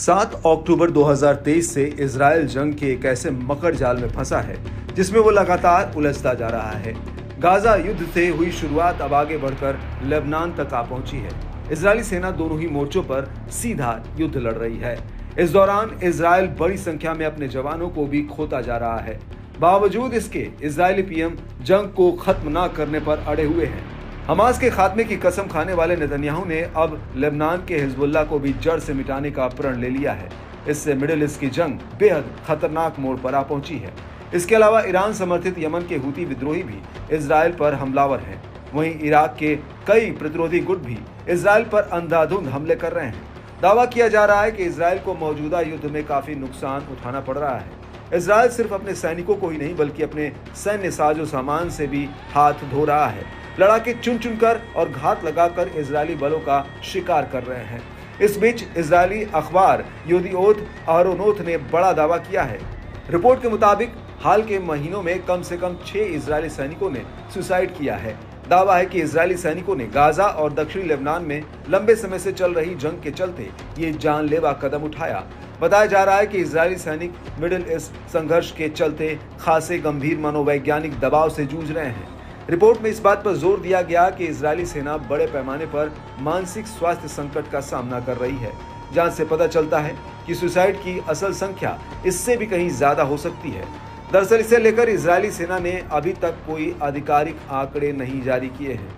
7 अक्टूबर 2023 से इजराइल जंग के एक ऐसे मकर जाल में फंसा है जिसमें वो लगातार उलझता जा रहा है। गाजा युद्ध से हुई शुरुआत अब आगे बढ़कर लेबनान तक आ पहुंची है। इजरायली सेना दोनों ही मोर्चों पर सीधा युद्ध लड़ रही है। इस दौरान इजराइल बड़ी संख्या में अपने जवानों को भी खोता जा रहा है। बावजूद इसके इजरायली पीएम जंग को खत्म न करने पर अड़े हुए हैं। हमास के खात्मे की कसम खाने वाले नेतन्याहू ने अब लेबनान के हिजबुल्लाह को भी जड़ से मिटाने का प्रण ले लिया है। इससे मिडिल ईस्ट की जंग बेहद खतरनाक मोड़ पर आ पहुंची है। इसके अलावा ईरान समर्थित यमन के हूती विद्रोही भी इजराइल पर हमलावर हैं। वहीं इराक के कई प्रतिरोधी गुट भी इजराइल पर अंधाधुंध हमले कर रहे हैं। दावा किया जा रहा है कि इजराइल को मौजूदा युद्ध में काफी नुकसान उठाना पड़ रहा है। इजराइल सिर्फ अपने सैनिकों को ही नहीं बल्कि अपने सैन्य साजो सामान से भी हाथ धो रहा है। लड़ाके चुन चुनकर और घात लगाकर इजरायली बलों का शिकार कर रहे हैं। इस बीच इजरायली अखबार येदिओत अहरोनोत ने बड़ा दावा किया है। रिपोर्ट के मुताबिक हाल के महीनों में कम से कम 6 इजरायली सैनिकों ने सुसाइड किया है। दावा है कि इजरायली सैनिकों ने गाजा और दक्षिणी लेबनान में लंबे समय से चल रही जंग के चलते ये जानलेवा कदम उठाया। बताया जा रहा है कि इजरायली सैनिक मिडिल ईस्ट संघर्ष के चलते खासे गंभीर मनोवैज्ञानिक दबाव से जूझ रहे हैं। रिपोर्ट में इस बात पर जोर दिया गया कि इजरायली सेना बड़े पैमाने पर मानसिक स्वास्थ्य संकट का सामना कर रही है। जांच से पता चलता है कि सुसाइड की असल संख्या इससे भी कहीं ज्यादा हो सकती है। दरअसल इसे लेकर इजरायली सेना ने अभी तक कोई आधिकारिक आंकड़े नहीं जारी किए हैं।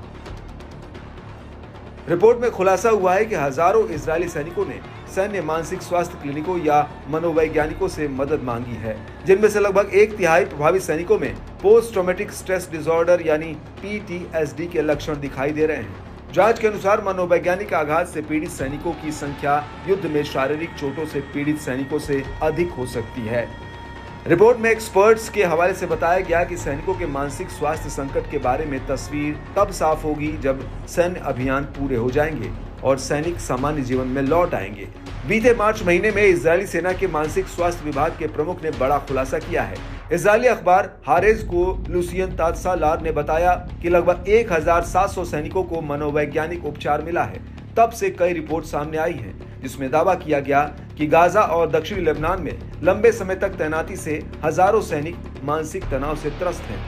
रिपोर्ट में खुलासा हुआ है कि हजारों इजरायली सैनिकों ने सैन्य मानसिक स्वास्थ्य क्लिनिकों या मनोवैज्ञानिकों से मदद मांगी है, जिनमें से लगभग 1/3 प्रभावित सैनिकों में पोस्ट ट्रॉमेटिक स्ट्रेस डिसऑर्डर यानी PTSD के लक्षण दिखाई दे रहे हैं। जांच के अनुसार मनोवैज्ञानिक आघात से पीड़ित सैनिकों की संख्या युद्ध में शारीरिक चोटों से पीड़ित सैनिकों से अधिक हो सकती है। रिपोर्ट में एक्सपर्ट्स के हवाले से बताया गया कि सैनिकों के मानसिक स्वास्थ्य संकट के बारे में तस्वीर तब साफ होगी जब सैन्य अभियान पूरे हो जाएंगे और सैनिक सामान्य जीवन में लौट आएंगे। बीते मार्च महीने में इजरायली सेना के मानसिक स्वास्थ्य विभाग के प्रमुख ने बड़ा खुलासा किया है। इजरायली अखबार हारेज को लुसियन तात्सालार ने बताया कि लगभग 1700 सैनिकों को मनोवैज्ञानिक उपचार मिला है। तब से कई रिपोर्ट सामने आई हैं, जिसमें दावा किया गया कि गाजा और दक्षिणी लेबनान में लंबे समय तक तैनाती से हजारों सैनिक मानसिक तनाव से त्रस्त हैं।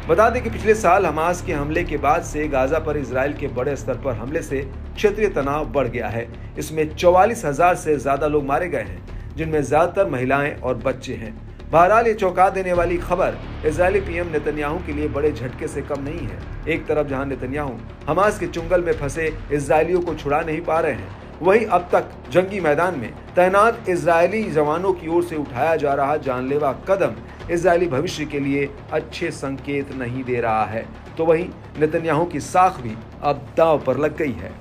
बता दें कि पिछले साल हमास के हमले के बाद से गाजा पर इजराइल के बड़े स्तर पर हमले से क्षेत्रीय तनाव बढ़ गया है। इसमें 44,000 से ज्यादा लोग मारे गए हैं, जिनमें ज्यादातर महिलाएं और बच्चे हैं। बहरहाल ये चौंका देने वाली खबर इजरायली पीएम नेतन्याहू के लिए बड़े झटके से कम नहीं है। एक तरफ जहां नेतन्याहू हमास के चुंगल में फंसे इजरायलियों को छुड़ा नहीं पा रहे हैं, वहीं अब तक जंगी मैदान में तैनात इजरायली जवानों की ओर से उठाया जा रहा जानलेवा कदम इजरायली भविष्य के लिए अच्छे संकेत नहीं दे रहा है। तो वहीं नेतन्याहू की साख भी अब दांव पर लग गई है।